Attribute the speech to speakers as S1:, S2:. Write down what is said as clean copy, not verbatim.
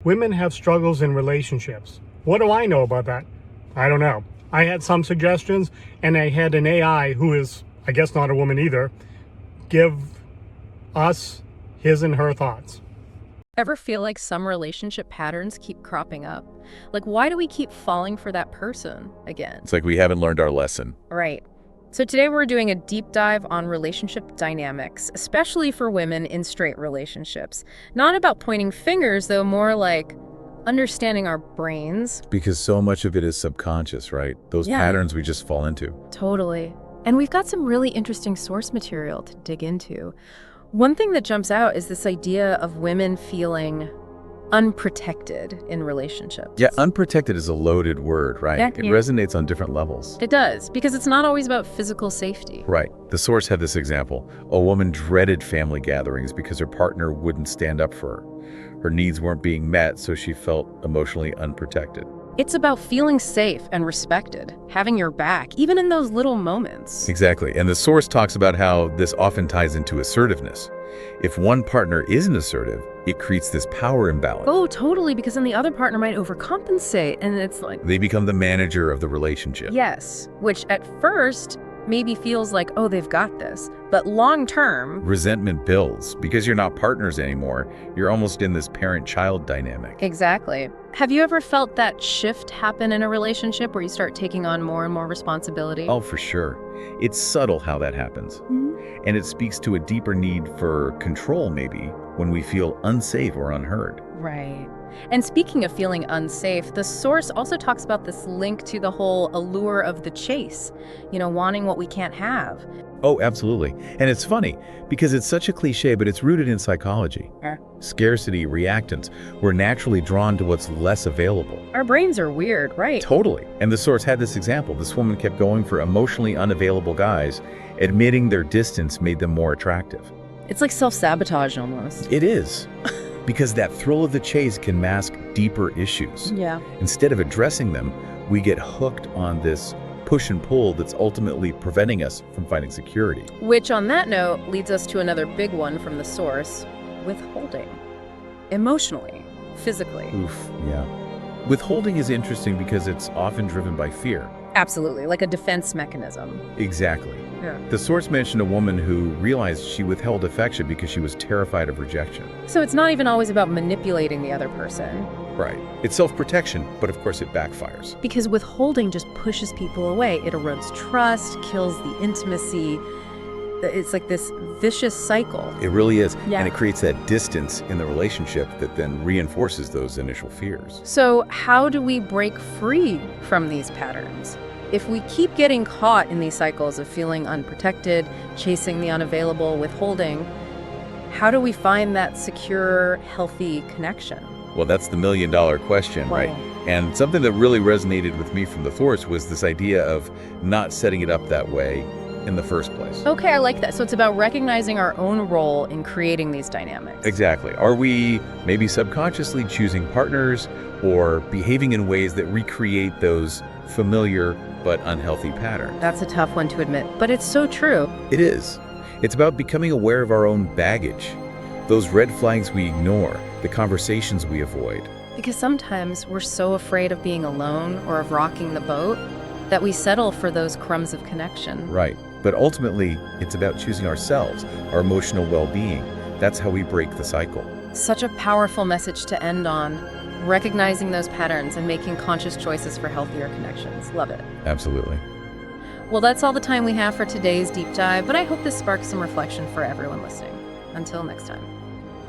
S1: Women have struggles in relationships. What do I know about that? I don't know. I had some suggestions, and I had an AI, who is, I guess, not a woman either, give us his and her thoughts.
S2: Ever feel like some relationship patterns keep cropping up? Like, why do we keep falling for that person again?
S3: It's like we haven't learned our lesson.
S2: Right. So today we're doing a deep dive on relationship dynamics, especially for women in straight relationships. Not about pointing fingers, though, more like understanding our brains.
S3: Because so much of it is subconscious, right? Those
S2: Yeah.
S3: patterns we just fall into.
S2: Totally. And we've got some really interesting source material to dig into. One thing that jumps out is this idea of women feeling unprotected in relationships.
S3: Yeah, unprotected is a loaded word, right?
S2: Yeah,
S3: It
S2: yeah.
S3: resonates on different levels.
S2: It does, because it's not always about physical safety.
S3: Right. The source had this example. A woman dreaded family gatherings because her partner wouldn't stand up for her. Her needs weren't being met, so she felt emotionally unprotected.
S2: It's about feeling safe and respected, having your back, even in those little moments.
S3: Exactly. And the source talks about how this often ties into assertiveness. If one partner isn't assertive, it creates this power imbalance.
S2: Oh, totally, because then the other partner might overcompensate, and it's like,
S3: They become the manager of the relationship.
S2: yes, which at first maybe feels like, oh, they've got this. But long term,
S3: Resentment builds. Because you're not partners anymore, you're almost in this parent-child dynamic.
S2: exactly. Have you ever felt that shift happen in a relationship where you start taking on more and more responsibility?
S3: Oh, for sure. It's subtle how that happens.
S2: Mhm.
S3: And it speaks to a deeper need for control, maybe, when we feel unsafe or unheard.
S2: Right. And speaking of feeling unsafe, the source also talks about this link to the whole allure of the chase, wanting what we can't have.
S3: Oh, absolutely. And it's funny, because it's such a cliche, but it's rooted in psychology. Scarcity, reactance. We're naturally drawn to what's less available.
S2: Our brains are weird, right?
S3: Totally. And the source had this example. This woman kept going for emotionally unavailable guys. Admitting their distance made them more attractive.
S2: It's like self-sabotage almost.
S3: It is. Because that thrill of the chase can mask deeper issues.
S2: Yeah.
S3: Instead of addressing them, we get hooked on this push and pull that's ultimately preventing us from finding security.
S2: Which, on that note, leads us to another big one from the source: withholding. Emotionally, physically.
S3: Oof, yeah. Withholding is interesting because it's often driven by fear.
S2: Absolutely, like a defense mechanism.
S3: Exactly.
S2: Yeah.
S3: The source mentioned a woman who realized she withheld affection because she was terrified of rejection.
S2: So it's not even always about manipulating the other person,
S3: Right. It's self-protection, but of course it backfires.
S2: because withholding just pushes people away. It erodes trust, kills the intimacy. It's like this vicious cycle.
S3: It really is.
S2: Yeah.
S3: And it creates that distance in the relationship that then reinforces those initial fears.
S2: So how do we break free from these patterns? If we keep getting caught in these cycles of feeling unprotected, chasing the unavailable, withholding, how do we find that secure, healthy connection?
S3: Well, that's the million-dollar question,
S2: Wow.
S3: right? And something that really resonated with me from the source was this idea of not setting it up that way in the first place.
S2: Okay, I like that. So it's about recognizing our own role in creating these dynamics.
S3: Exactly. Are we maybe subconsciously choosing partners or behaving in ways that recreate those familiar but unhealthy patterns?
S2: That's a tough one to admit, but it's so true.
S3: It is. It's about becoming aware of our own baggage, those red flags we ignore, the conversations we avoid.
S2: Because sometimes we're so afraid of being alone or of rocking the boat that we settle for those crumbs of connection.
S3: Right. But ultimately, it's about choosing ourselves, our emotional well-being. That's how we break the cycle.
S2: Such a powerful message to end on, recognizing those patterns and making conscious choices for healthier connections. Love it.
S3: Absolutely.
S2: Well, that's all the time we have for today's deep dive, but I hope this sparks some reflection for everyone listening. Until next time.